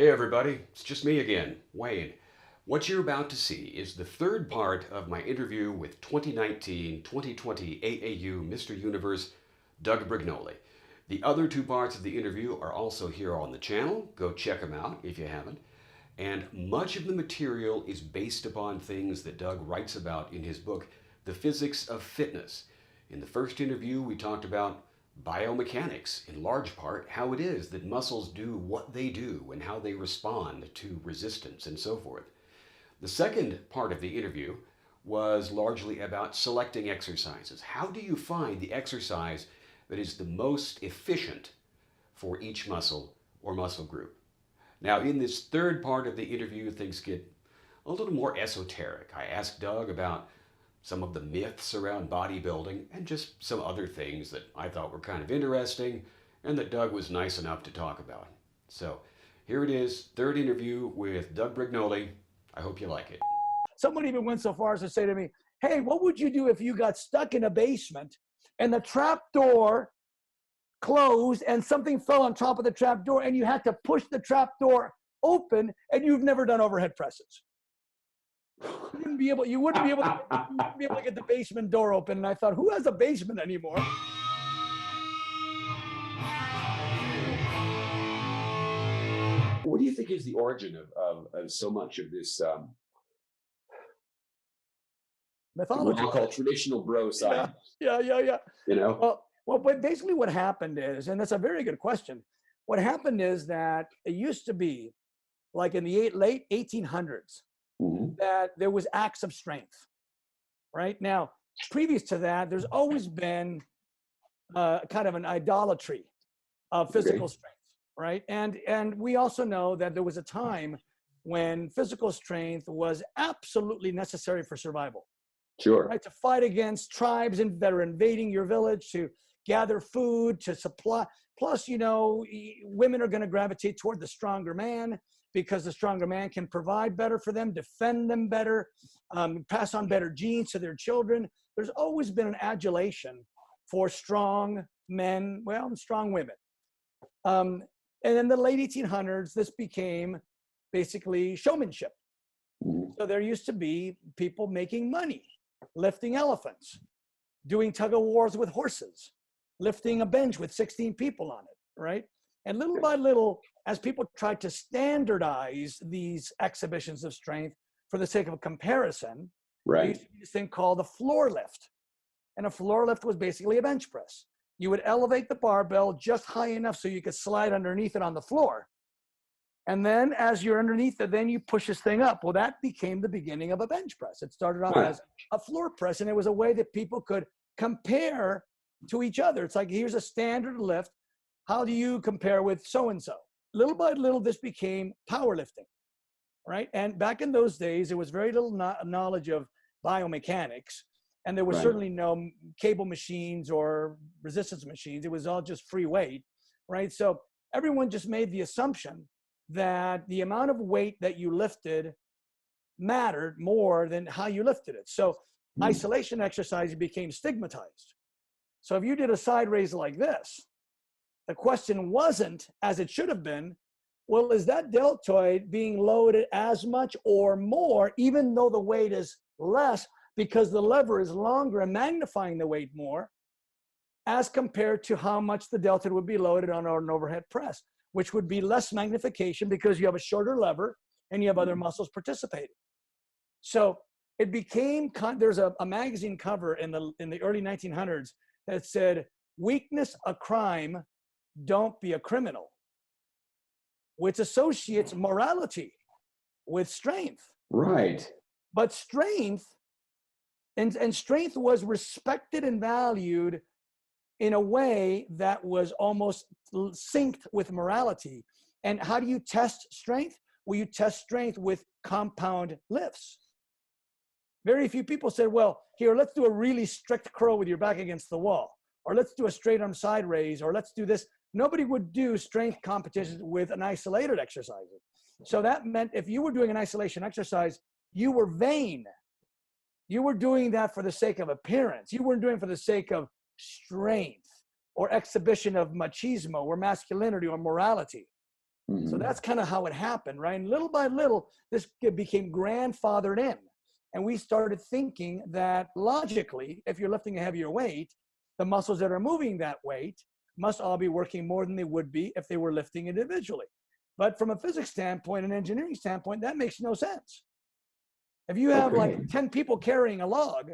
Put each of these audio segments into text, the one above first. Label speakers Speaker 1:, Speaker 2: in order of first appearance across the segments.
Speaker 1: Hey everybody, it's just me again, Wayne. What you're about to see is the third part of my interview with 2019-2020 AAU Mr. Universe, Doug Brignole. The other two parts of the interview are also here on the channel. Go check them out if you haven't. And much of the material is based upon things that Doug writes about in his book, The Physics of Fitness. In the first interview, we talked about biomechanics, in large part, how it is that muscles do what they do and how they respond to resistance and so forth. The second part of the interview was largely about selecting exercises. How do you find the exercise that is the most efficient for each muscle or muscle group? Now, in this third part of the interview, things get a little more esoteric. I asked Doug about some of the myths around bodybuilding and just some other things that I thought were kind of interesting and that Doug was nice enough to talk about. So here it is, third interview with Doug Brignole. I hope you like it.
Speaker 2: Someone even went so far as to say to me, hey, what would you do if you got stuck in a basement and the trap door closed and something fell on top of the trap door and you had to push the trap door open and you've never done overhead presses? You wouldn't be able to get the basement door open. And I thought, who has a basement anymore?
Speaker 1: What do you think is the origin of so much of this
Speaker 2: Mythology.
Speaker 1: what we'll call traditional bro science?
Speaker 2: Yeah.
Speaker 1: You know?
Speaker 2: But basically what happened is, and that's a very good question. What happened is that it used to be like in the late 1800s, that there was acts of strength, right? Now, previous to that, there's always been kind of an idolatry of physical strength, right? And we also know that there was a time when physical strength was absolutely necessary for survival.
Speaker 1: Sure.
Speaker 2: Right? To fight against tribes that are invading your village, to gather food, to supply. Plus, women are going to gravitate toward the stronger man, because the stronger man can provide better for them, defend them better, pass on better genes to their children. There's always been an adulation for strong men, and strong women. And in the late 1800s, this became basically showmanship. So there used to be people making money, lifting elephants, doing tug of wars with horses, lifting a bench with 16 people on it, right? And little by little, as people tried to standardize these exhibitions of strength for the sake of comparison, there used to be this thing called a floor lift. And a floor lift was basically a bench press. You would elevate the barbell just high enough so you could slide underneath it on the floor. And then as you're underneath it, then you push this thing up. Well, that became the beginning of a bench press. It started off as a floor press, and it was a way that people could compare to each other. It's like, here's a standard lift. How do you compare with so-and-so? Little by little, this became powerlifting, right? And back in those days, there was very little knowledge of biomechanics, and there was certainly no cable machines or resistance machines. It was all just free weight, right? So everyone just made the assumption that the amount of weight that you lifted mattered more than how you lifted it. So isolation exercise became stigmatized. So if you did a side raise like this, the question wasn't, as it should have been, well, is that deltoid being loaded as much or more, even though the weight is less, because the lever is longer and magnifying the weight more, as compared to how much the deltoid would be loaded on an overhead press, which would be less magnification because you have a shorter lever and you have other muscles participating. So it became, there's a magazine cover in the early 1900s that said, "Weakness a crime, don't be a criminal," which associates morality with strength.
Speaker 1: Right.
Speaker 2: But strength, and strength was respected and valued in a way that was almost synced with morality. And how do you test strength? Well, you test strength with compound lifts. Very few people said, well, here, let's do a really strict curl with your back against the wall, or let's do a straight arm side raise, or let's do this. Nobody would do strength competitions with an isolated exercise. So that meant if you were doing an isolation exercise, you were vain. You were doing that for the sake of appearance. You weren't doing it for the sake of strength or exhibition of machismo or masculinity or morality. So
Speaker 1: Mhm.
Speaker 2: that's kind of how it happened, right? And little by little, this became grandfathered in. And we started thinking that logically, if you're lifting a heavier weight, the muscles that are moving that weight must all be working more than they would be if they were lifting individually. But from a physics standpoint, an engineering standpoint, that makes no sense. If you have like
Speaker 1: Okay.
Speaker 2: 10 people carrying a log,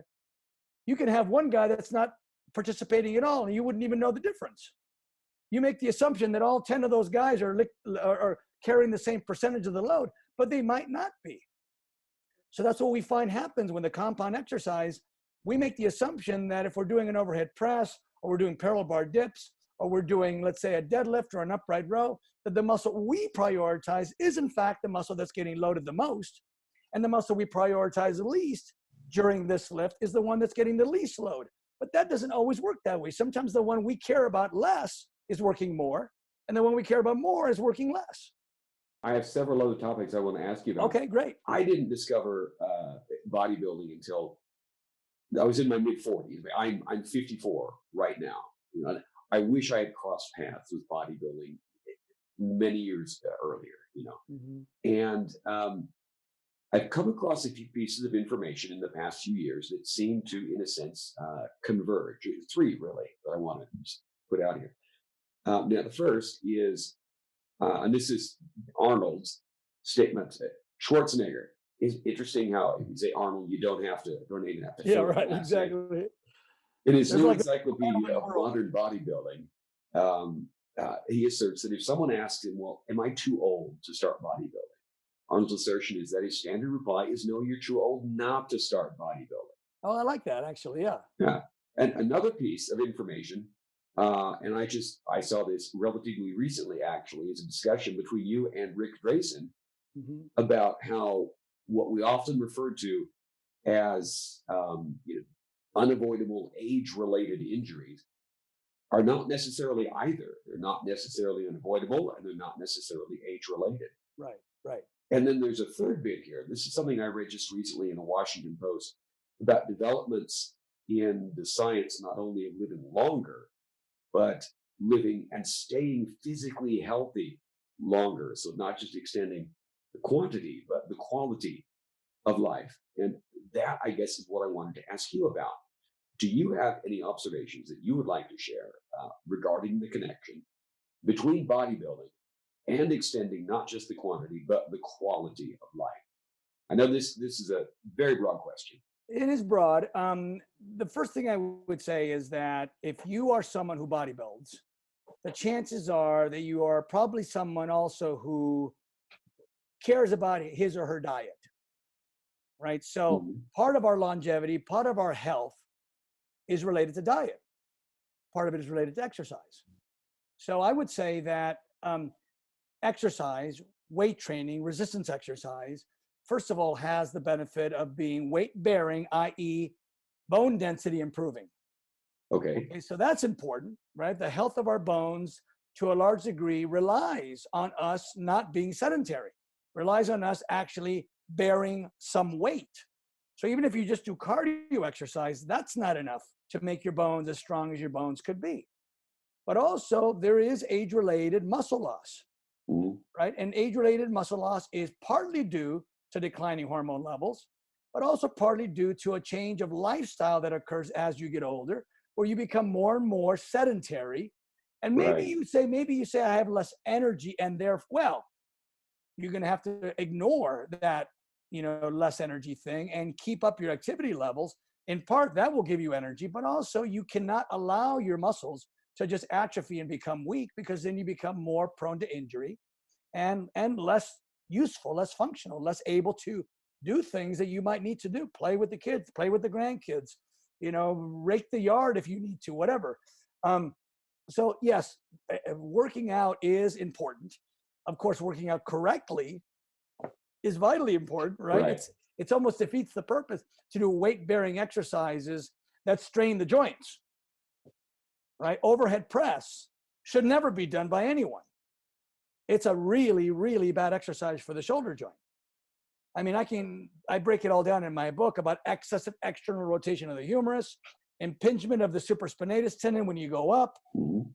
Speaker 2: you can have one guy that's not participating at all, and you wouldn't even know the difference. You make the assumption that all 10 of those guys are carrying the same percentage of the load, but they might not be. So that's what we find happens when the compound exercise, we make the assumption that if we're doing an overhead press, or we're doing parallel bar dips, or we're doing, let's say, a deadlift or an upright row, that the muscle we prioritize is in fact the muscle that's getting loaded the most. And the muscle we prioritize the least during this lift is the one that's getting the least load. But that doesn't always work that way. Sometimes the one we care about less is working more, and the one we care about more is working less.
Speaker 1: I have several other topics I want to ask you about.
Speaker 2: Okay, great.
Speaker 1: I didn't discover bodybuilding until I was in my mid 40s. I'm 54 right now. You know, I wish I had crossed paths with bodybuilding many years earlier. You know, and I've come across a few pieces of information in the past few years that seem to, in a sense, converge. Three really that I want to just put out here. Now, the first is, and this is Arnold's statement. Schwarzenegger is interesting how if you say Arnold, you don't even have to
Speaker 2: Yeah,
Speaker 1: fill in the
Speaker 2: right,
Speaker 1: last name.
Speaker 2: exactly.
Speaker 1: In his
Speaker 2: There's
Speaker 1: new
Speaker 2: like
Speaker 1: encyclopedia of modern bodybuilding, he asserts that if someone asks him, well, am I too old to start bodybuilding? Arnold's assertion is that his standard reply is no, you're too old not to start bodybuilding.
Speaker 2: Oh, I like that actually. Yeah.
Speaker 1: Yeah. And another piece of information, and I saw this relatively recently actually, is a discussion between you and Rick Grayson about how what we often refer to as unavoidable age-related injuries are not necessarily either. They're not necessarily unavoidable, and they're not necessarily age-related.
Speaker 2: Right, right.
Speaker 1: And then there's a third bit here. This is something I read just recently in a Washington Post about developments in the science not only of living longer, but living and staying physically healthy longer. So not just extending the quantity, but the quality of life. And that, I guess, is what I wanted to ask you about. Do you have any observations that you would like to share regarding the connection between bodybuilding and extending not just the quantity, but the quality of life? I know this is a very broad question.
Speaker 2: It is broad. The first thing I would say is that if you are someone who bodybuilds, the chances are that you are probably someone also who cares about his or her diet, right? So part of our longevity, part of our health is related to diet. Part of it is related to exercise. So I would say that exercise, weight training, resistance exercise, first of all, has the benefit of being weight bearing, i.e. bone density improving. Okay, so that's important, right? The health of our bones to a large degree relies on us not being sedentary, relies on us actually bearing some weight. So even if you just do cardio exercise, that's not enough to make your bones as strong as your bones could be. But also there is age-related muscle loss, right? And age-related muscle loss is partly due to declining hormone levels, but also partly due to a change of lifestyle that occurs as you get older, where you become more and more sedentary. And maybe you say, I have less energy, and therefore, well, you're going to have to ignore that, less energy thing and keep up your activity levels. In part, that will give you energy, but also you cannot allow your muscles to just atrophy and become weak, because then you become more prone to injury and less useful, less functional, less able to do things that you might need to do. Play with the kids, play with the grandkids, rake the yard if you need to, whatever. So yes, working out is important. Of course, working out correctly is vitally important, right? It's almost defeats the purpose to do weight-bearing exercises that strain the joints, right? Overhead press should never be done by anyone. It's a really, really bad exercise for the shoulder joint. I mean, I break it all down in my book about excessive external rotation of the humerus, impingement of the supraspinatus tendon when you go up,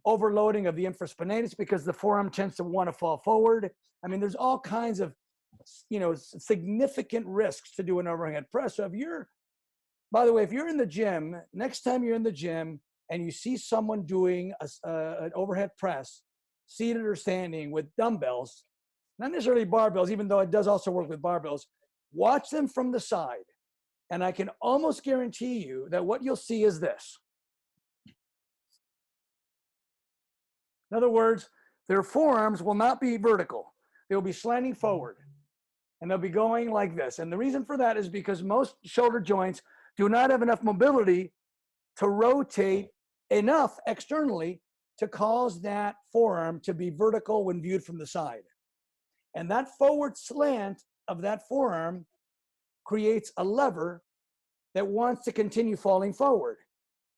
Speaker 2: overloading of the infraspinatus because the forearm tends to want to fall forward. I mean, there's all kinds of, significant risks to do an overhead press. So by the way, if you're in the gym, next time you're in the gym and you see someone doing an overhead press, seated or standing with dumbbells, not necessarily barbells, even though it does also work with barbells, watch them from the side. And I can almost guarantee you that what you'll see is this. In other words, their forearms will not be vertical. They will be slanting forward. And they'll be going like this. And the reason for that is because most shoulder joints do not have enough mobility to rotate enough externally to cause that forearm to be vertical when viewed from the side. And that forward slant of that forearm creates a lever that wants to continue falling forward.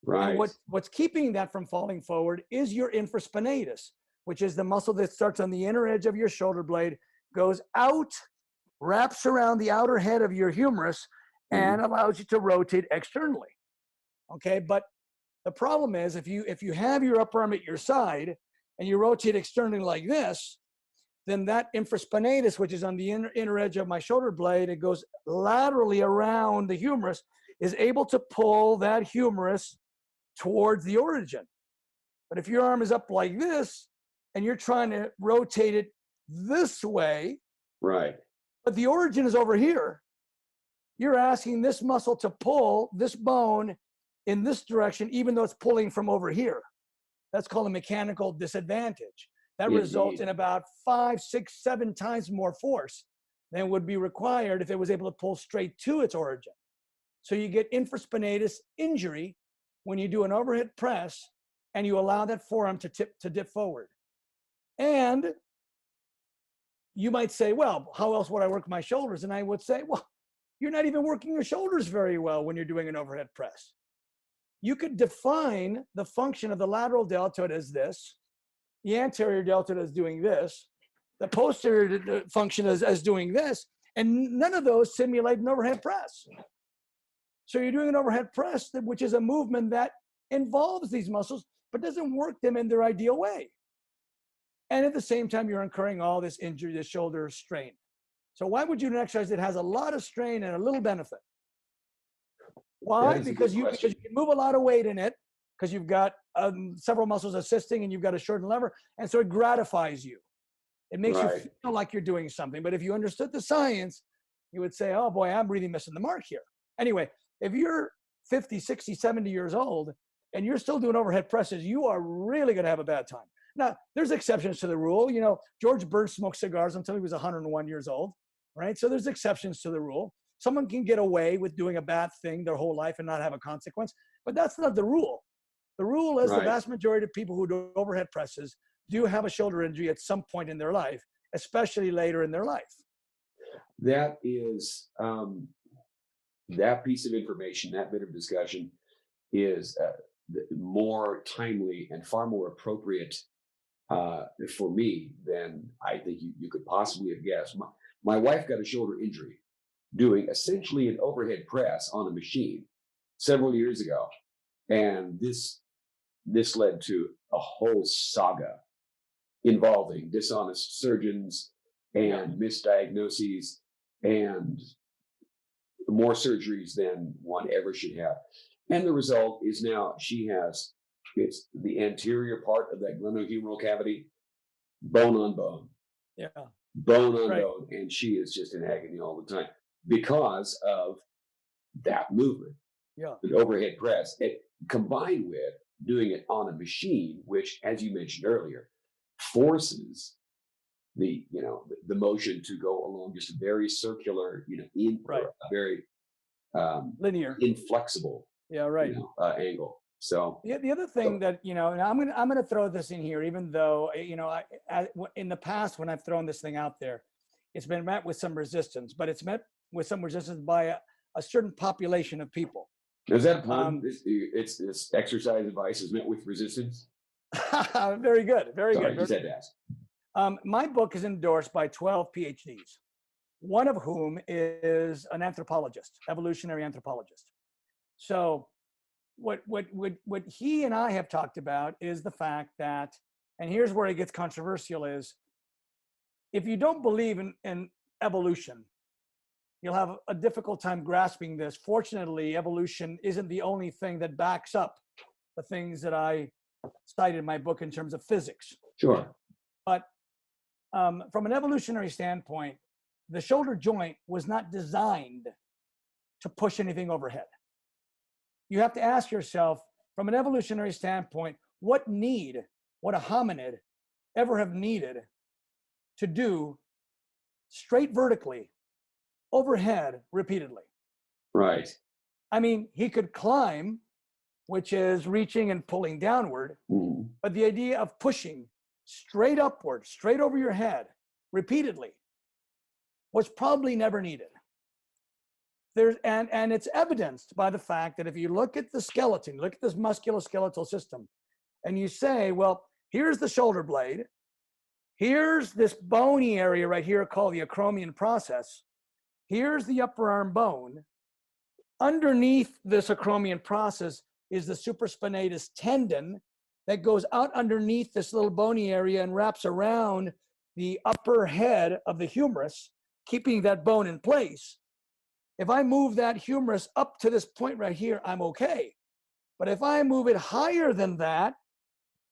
Speaker 1: Right.
Speaker 2: And what's keeping that from falling forward is your infraspinatus, which is the muscle that starts on the inner edge of your shoulder blade, goes out, wraps around the outer head of your humerus, and allows you to rotate externally. Okay, but the problem is if you have your upper arm at your side and you rotate externally like this, then that infraspinatus, which is on the inner edge of my shoulder blade, it goes laterally around the humerus, is able to pull that humerus towards the origin. But if your arm is up like this and you're trying to rotate it this way,
Speaker 1: right,
Speaker 2: but the origin is over here, you're asking this muscle to pull this bone in this direction, even though it's pulling from over here. That's called a mechanical disadvantage. That results in about 5, 6, 7 times more force than would be required if it was able to pull straight to its origin. So you get infraspinatus injury when you do an overhead press and you allow that forearm to dip forward. And you might say, well, how else would I work my shoulders? And I would say, well, you're not even working your shoulders very well when you're doing an overhead press. You could define the function of the lateral deltoid as this, the anterior deltoid as doing this, the posterior function as doing this, and none of those simulate an overhead press. So you're doing an overhead press, which is a movement that involves these muscles, but doesn't work them in their ideal way. And at the same time, you're incurring all this injury, this shoulder strain. So why would you do an exercise that has a lot of strain and a little benefit? Why? Because you can move a lot of weight in it, because you've got several muscles assisting and you've got a shortened lever. And so it gratifies you. It makes you feel like you're doing something. But if you understood the science, you would say, oh boy, I'm really missing the mark here. Anyway, if you're 50, 60, 70 years old and you're still doing overhead presses, you are really going to have a bad time. Now, there's exceptions to the rule. You know, George Burns smoked cigars until he was 101 years old, right? So there's exceptions to the rule. Someone can get away with doing a bad thing their whole life and not have a consequence, but that's not the rule. The rule is the vast majority of people who do overhead presses do have a shoulder injury at some point in their life, especially later in their life.
Speaker 1: That is, that piece of information, that bit of discussion is more timely and far more appropriate for me than I think you could possibly have guessed. My wife got a shoulder injury doing essentially an overhead press on a machine several years ago. And this led to a whole saga involving dishonest surgeons and misdiagnoses and more surgeries than one ever should have. And the result is now it's the anterior part of that glenohumeral cavity, bone on bone.
Speaker 2: Yeah.
Speaker 1: Bone on bone. And she is just in agony all the time because of that movement.
Speaker 2: Yeah.
Speaker 1: The overhead press, combined with doing it on a machine, which, as you mentioned earlier, forces the motion to go along just a very circular, a very
Speaker 2: linear,
Speaker 1: inflexible, angle. So
Speaker 2: the other thing that, and I'm going to throw this in here, even though, in the past, when I've thrown this thing out there, it's been met with some resistance, but it's met with some resistance by a certain population of people.
Speaker 1: Is that a pun? This exercise advice is met with resistance?
Speaker 2: Very good. Very
Speaker 1: Sorry,
Speaker 2: good.
Speaker 1: Just had to ask.
Speaker 2: My book is endorsed by 12 PhDs, one of whom is an anthropologist, evolutionary anthropologist. So what he and I have talked about is the fact that, and here's where it gets controversial, is if you don't believe in evolution, you'll have a difficult time grasping this. Fortunately, evolution isn't the only thing that backs up the things that I cited in my book in terms of physics.
Speaker 1: Sure.
Speaker 2: But from an evolutionary standpoint, the shoulder joint was not designed to push anything overhead. You have to ask yourself, from an evolutionary standpoint, what would a hominid ever have needed to do straight vertically overhead repeatedly?
Speaker 1: Right.
Speaker 2: I mean, he could climb, which is reaching and pulling downward, but the idea of pushing straight upward, straight over your head repeatedly was probably never needed. And it's evidenced by the fact that if you look at the skeleton, look at this musculoskeletal system, and you say, well, here's the shoulder blade, here's this bony area right here called the acromion process, here's the upper arm bone, underneath this acromion process is the supraspinatus tendon that goes out underneath this little bony area and wraps around the upper head of the humerus, keeping that bone in place. If I move that humerus up to this point right here, I'm okay. But if I move it higher than that,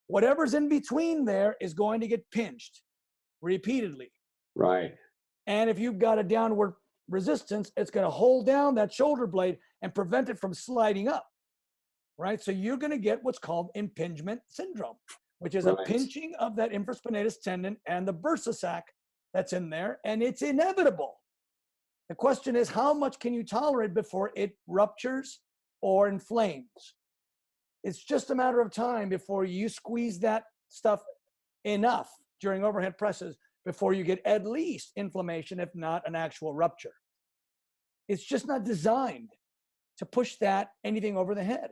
Speaker 2: whatever's in between there is going to get pinched repeatedly.
Speaker 1: Right.
Speaker 2: And if you've got a downward resistance, it's going to hold down that shoulder blade and prevent it from sliding up. Right? So you're going to get what's called impingement syndrome, which is a pinching of that infraspinatus tendon and the bursa sac that's in there, and it's inevitable. The question is, how much can you tolerate before it ruptures or inflames? It's just a matter of time before you squeeze that stuff enough during overhead presses before you get at least inflammation, if not an actual rupture. It's just not designed to push that anything over the head.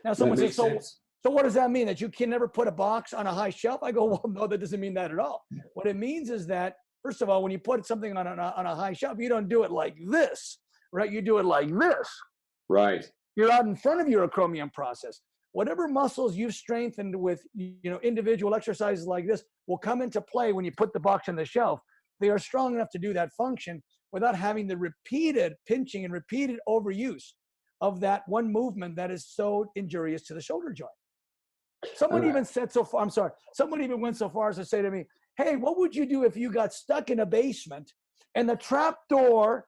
Speaker 2: Now, someone says, so what does that mean? That you can never put a box on a high shelf? I go, well, no, that doesn't mean that at all. What it means is that, first of all, when you put something on a high shelf, you don't do it like this, right? You do it like this.
Speaker 1: Right.
Speaker 2: You're out in front of your acromion process. Whatever muscles you've strengthened with, individual exercises like this will come into play when you put the box on the shelf. They are strong enough to do that function without having the repeated pinching and repeated overuse of that one movement that is so injurious to the shoulder joint. Someone even said so far, I'm sorry, someone even went so far as to say to me, hey, what would you do if you got stuck in a basement and the trap door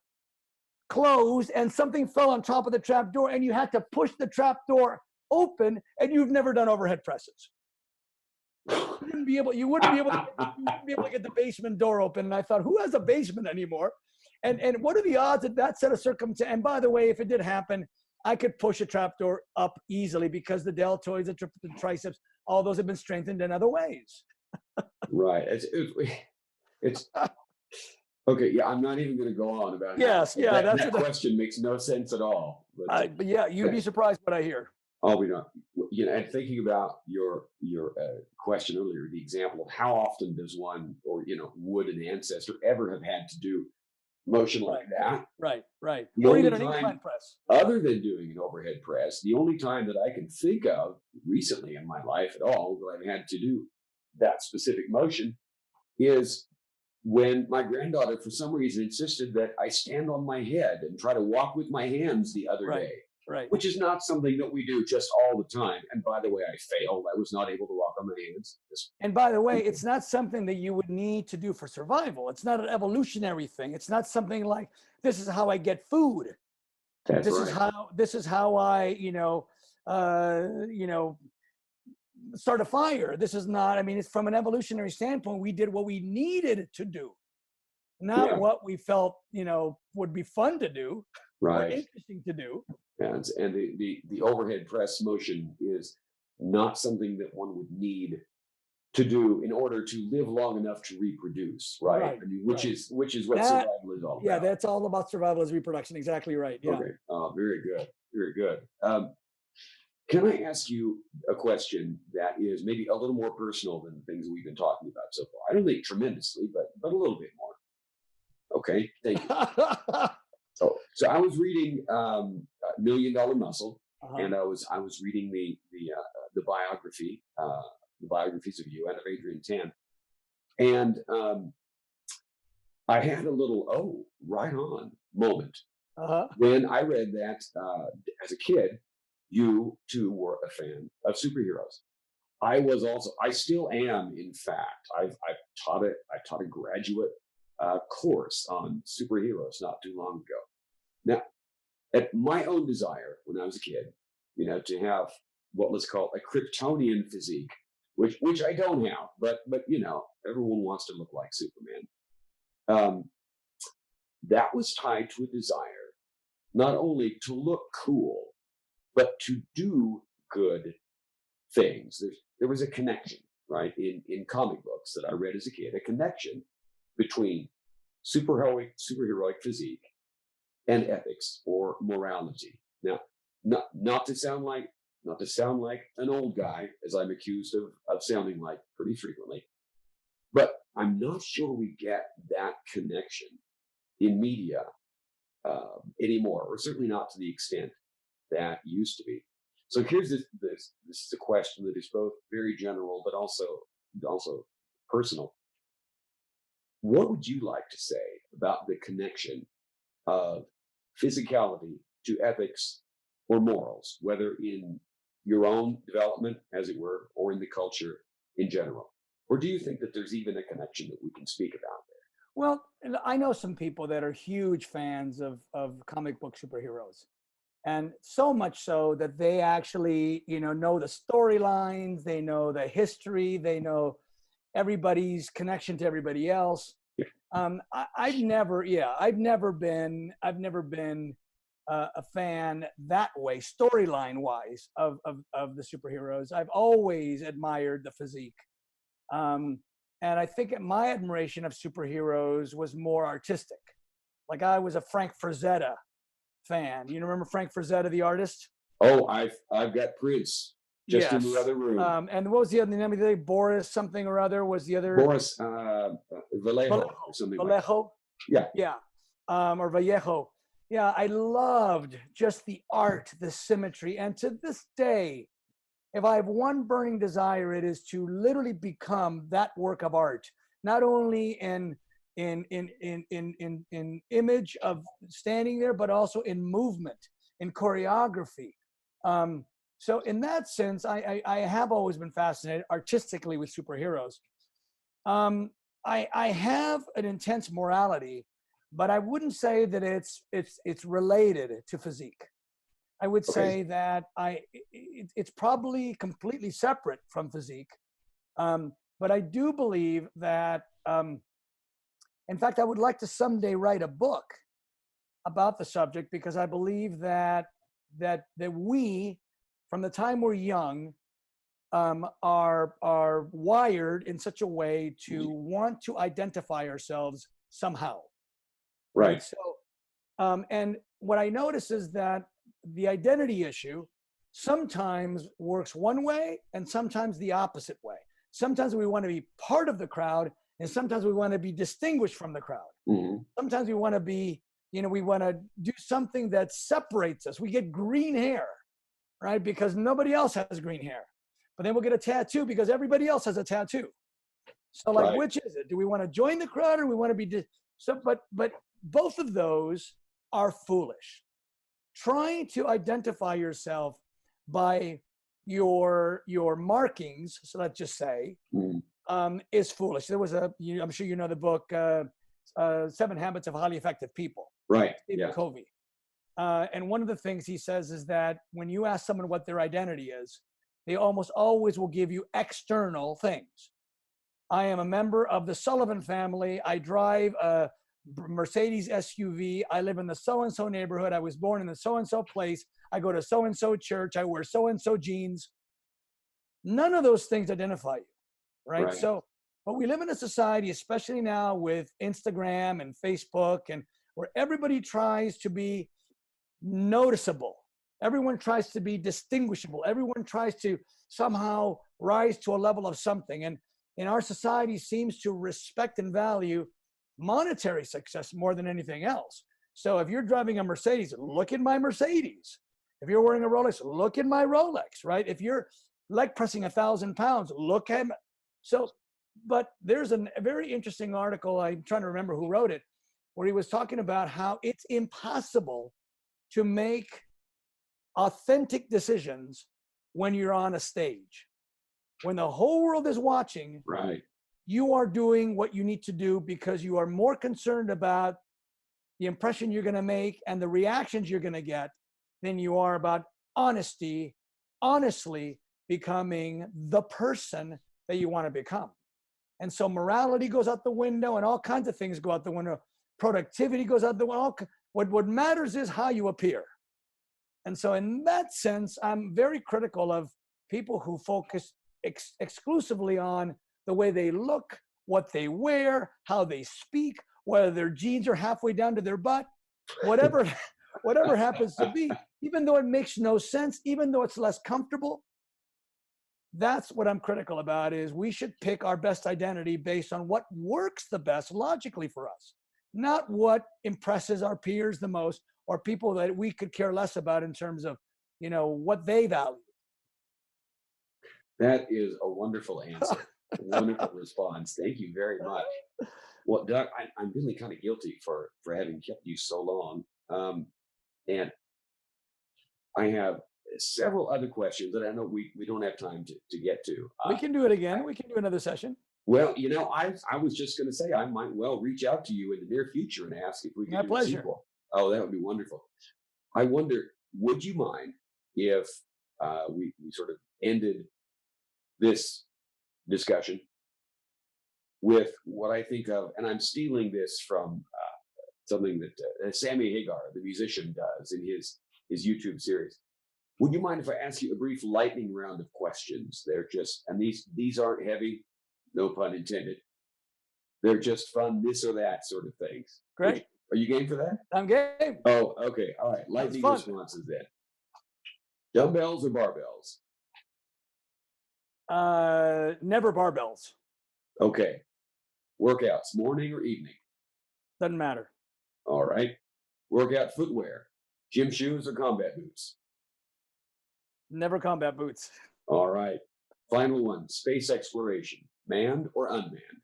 Speaker 2: closed and something fell on top of the trap door and you had to push the trap door open and you've never done overhead presses? You wouldn't be able to get the basement door open. And I thought, who has a basement anymore? And what are the odds that set of circumstances? And by the way, if it did happen, I could push a trapdoor up easily because the deltoids, the triceps, all those have been strengthened in other ways.
Speaker 1: Right. It's okay. Yeah, I'm not even going to go on about that question makes no sense at all.
Speaker 2: But yeah, you'd be surprised what I hear.
Speaker 1: Oh, we don't. And thinking about your question earlier, the example of how often does one, or would an ancestor ever have had to do motion like that?
Speaker 2: Right.
Speaker 1: Or even an incline press. Other than doing an overhead press, the only time that I can think of recently in my life at all that I've had to do that specific motion is when my granddaughter, for some reason, insisted that I stand on my head and try to walk with my hands the other day.
Speaker 2: Right.
Speaker 1: Which is not something that we do just all the time. And by the way, I failed. I was not able to walk on my hands.
Speaker 2: And by the way, it's not something that you would need to do for survival. It's not an evolutionary thing. It's not something like, this is how I get food. This is how I, start a fire. This is not, it's from an evolutionary standpoint, we did what we needed to do, not what we felt, would be fun to do, or interesting to do.
Speaker 1: And the overhead press motion is not something that one would need to do in order to live long enough to reproduce, right? Which is what survival is all about.
Speaker 2: Yeah, that's all about survival is reproduction. Exactly right. Yeah.
Speaker 1: Okay. Very good. Very good. Can I ask you a question that is maybe a little more personal than the things we've been talking about so far? I don't think tremendously, but a little bit more. Okay. Thank you. So I was reading $1 Million Muscle
Speaker 2: Uh-huh.
Speaker 1: and I was reading the biographies of you and of Adrian Tan, and I had a little right on moment
Speaker 2: Uh-huh.
Speaker 1: when I read that as a kid, you too were a fan of superheroes. I still am, in fact. I've taught it. I taught a graduate course on superheroes not too long ago. Now, at my own desire when I was a kid, to have what let's call a Kryptonian physique, which I don't have, but everyone wants to look like Superman. Um, that was tied to a desire not only to look cool, but to do good things. There was a connection, right, in comic books that I read as a kid, a connection between superheroic physique and ethics or morality. Now, not to sound like an old guy, as I'm accused of sounding like pretty frequently, but I'm not sure we get that connection in media anymore, or certainly not to the extent that used to be. So here's this is a question that is both very general but also personal. What would you like to say about the connection of physicality to ethics or morals, whether in your own development, as it were, or in the culture in general? Or do you think that there's even a connection that we can speak about there?
Speaker 2: Well, I know some people that are huge fans of comic book superheroes. And so much so that they actually, know the storylines, they know the history, they know everybody's connection to everybody else. I've never been a fan that way, storyline wise, of the superheroes. I've always admired the physique. And I think my admiration of superheroes was more artistic. Like I was a Frank Frazetta fan. You remember Frank Frazetta, the artist?
Speaker 1: Oh, I've got Prince just in the
Speaker 2: Yes.
Speaker 1: other room.
Speaker 2: And what was the other name of the day? Boris something or other was the other.
Speaker 1: Boris Vallejo or something like that.
Speaker 2: Vallejo.
Speaker 1: Yeah.
Speaker 2: Yeah. Or Vallejo. Yeah, I loved just the art, the symmetry. And to this day, if I have one burning desire, it is to literally become that work of art, not only in image of standing there, but also in movement, in choreography. So in that sense, I have always been fascinated artistically with superheroes. I have an intense morality, but I wouldn't say that it's related to physique. I would say that it's probably completely separate from physique. But I do believe that, in fact, I would like to someday write a book about the subject, because I believe that we, from the time we're young, are wired in such a way to want to identify ourselves somehow.
Speaker 1: Right.
Speaker 2: So, and what I notice is that the identity issue sometimes works one way and sometimes the opposite way. Sometimes we want to be part of the crowd, and sometimes we want to be distinguished from the crowd.
Speaker 1: Mm-hmm.
Speaker 2: Sometimes we want to be, we want to do something that separates us. We get green hair, right? Because nobody else has green hair. But then we'll get a tattoo because everybody else has a tattoo. So like,
Speaker 1: Right.
Speaker 2: which is it? Do we want to join the crowd, or we want to be, but both of those are foolish. Trying to identify yourself by your markings, so let's just say, is foolish. There was I'm sure you know the book, 7 Habits of Highly Effective People.
Speaker 1: Right.
Speaker 2: Stephen Covey. And one of the things he says is that when you ask someone what their identity is, they almost always will give you external things. I am a member of the Sullivan family. I drive a Mercedes SUV. I live in the so-and-so neighborhood. I was born in the so-and-so place. I go to so-and-so church. I wear so-and-so jeans. None of those things identify you, right? So, but we live in a society, especially now with Instagram and Facebook, and where everybody tries to be noticeable. Everyone tries to be distinguishable. Everyone tries to somehow rise to a level of something. And in our society seems to respect and value monetary success more than anything else. So if you're driving a Mercedes, look at my Mercedes. If you're wearing a Rolex, look at my Rolex, right? If you're leg pressing 1,000 pounds, look at so. But there's a very interesting article. I'm trying to remember who wrote it, where he was talking about how it's impossible to make authentic decisions when you're on a stage. When the whole world is watching,
Speaker 1: Right.
Speaker 2: you are doing what you need to do because you are more concerned about the impression you're going to make and the reactions you're going to get than you are about honestly becoming the person that you want to become. And so morality goes out the window and all kinds of things go out the window. Productivity goes out the window. What matters is how you appear. And so in that sense, I'm very critical of people who focus exclusively on the way they look, what they wear, how they speak, whether their jeans are halfway down to their butt, whatever happens to be, even though it makes no sense, even though it's less comfortable. That's what I'm critical about, is we should pick our best identity based on what works the best logically for us, not what impresses our peers the most or people that we could care less about in terms of, what they value.
Speaker 1: That is a wonderful answer. A wonderful response. Thank you very much. Well, Doug, I'm really kind of guilty for having kept you so long. And I have several other questions that I know we don't have time to get to.
Speaker 2: We can do it again. We can do another session.
Speaker 1: Well, I was just going to say I might well reach out to you in the near future and ask if we can do a sequel. Oh, that would be wonderful. I wonder, would you mind if we sort of ended this discussion with what I think of, and I'm stealing this from something that Sammy Hagar, the musician, does in his YouTube series. Would you mind if I ask you a brief lightning round of questions? They're just, and these aren't heavy, no pun intended. They're just fun, this or that sort of things.
Speaker 2: Great.
Speaker 1: Are you game for that?
Speaker 2: I'm game.
Speaker 1: Oh, okay. All right. Lightning responses then. Dumbbells or barbells?
Speaker 2: Never barbells.
Speaker 1: Okay. Workouts, morning or evening?
Speaker 2: Doesn't matter.
Speaker 1: All right. Workout footwear, gym shoes or combat boots?
Speaker 2: Never combat boots.
Speaker 1: All right. Final one, space exploration, manned or unmanned?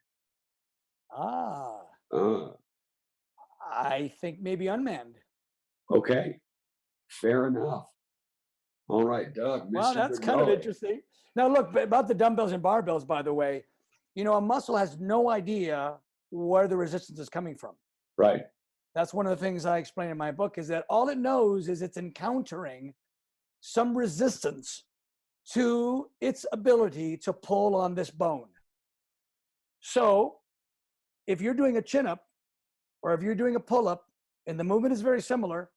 Speaker 2: I think maybe unmanned.
Speaker 1: Okay. Fair enough. All right, Doug.
Speaker 2: Wow, that's kind of interesting. Now, look, about the dumbbells and barbells, by the way, a muscle has no idea where the resistance is coming from.
Speaker 1: Right.
Speaker 2: That's one of the things I explain in my book, is that all it knows is it's encountering some resistance to its ability to pull on this bone. So if you're doing a chin-up or if you're doing a pull-up and the movement is very similar,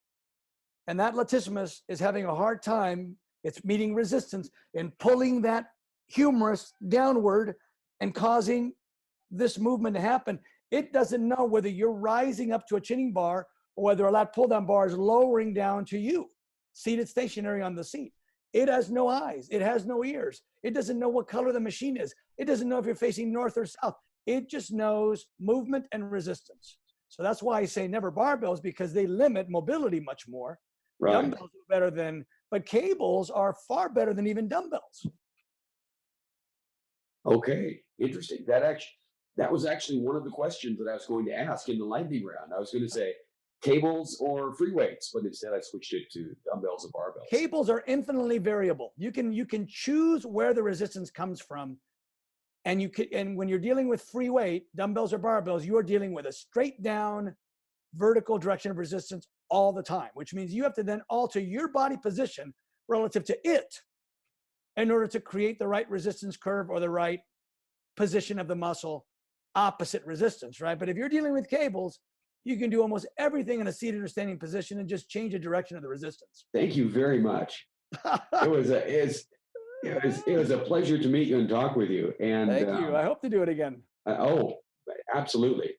Speaker 2: and that latissimus is having a hard time, it's meeting resistance in pulling that humerus downward and causing this movement to happen, it doesn't know whether you're rising up to a chinning bar or whether a lat pull-down bar is lowering down to you, seated stationary on the seat. It has no eyes. It has no ears. It doesn't know what color the machine is. It doesn't know if you're facing north or south. It just knows movement and resistance. So that's why I say never barbells, because they limit mobility much more. Right. Dumbbells are better but cables are far better than even dumbbells.
Speaker 1: Okay, interesting. That was actually one of the questions that I was going to ask in the lightning round. I was going to say cables or free weights, but instead I switched it to dumbbells or barbells.
Speaker 2: Cables are infinitely variable. You can choose where the resistance comes from, and when you're dealing with free weight, dumbbells or barbells, you are dealing with a straight down vertical direction of resistance all the time, which means you have to then alter your body position relative to it in order to create the right resistance curve or the right position of the muscle opposite resistance, right? But if you're dealing with cables, you can do almost everything in a seated or standing position and just change the direction of the resistance.
Speaker 1: Thank you very much. It was a pleasure to meet you and talk with you. And
Speaker 2: thank you. I hope to do it again.
Speaker 1: Oh, absolutely.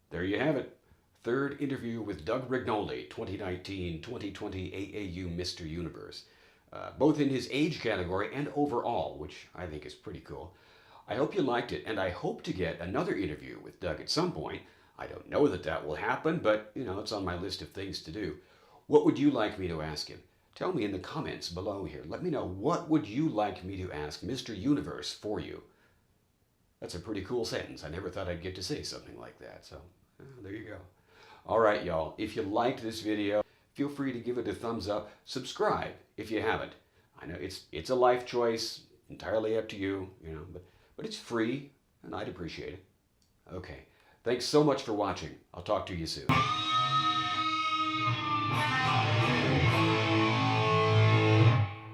Speaker 1: There you have it. Third interview with Doug Brignole, 2019-2020 AAU Mr. Universe. Both in his age category and overall, which I think is pretty cool. I hope you liked it, and I hope to get another interview with Doug at some point. I don't know that will happen, but it's on my list of things to do. What would you like me to ask him? Tell me in the comments below here. Let me know, what would you like me to ask Mr. Universe for you? That's a pretty cool sentence. I never thought I'd get to say something like that. So there you go. All right, y'all. If you liked this video, feel free to give it a thumbs up. Subscribe if you haven't. I know it's a life choice, entirely up to you, but it's free, and I'd appreciate it. Okay. Thanks so much for watching. I'll talk to you soon.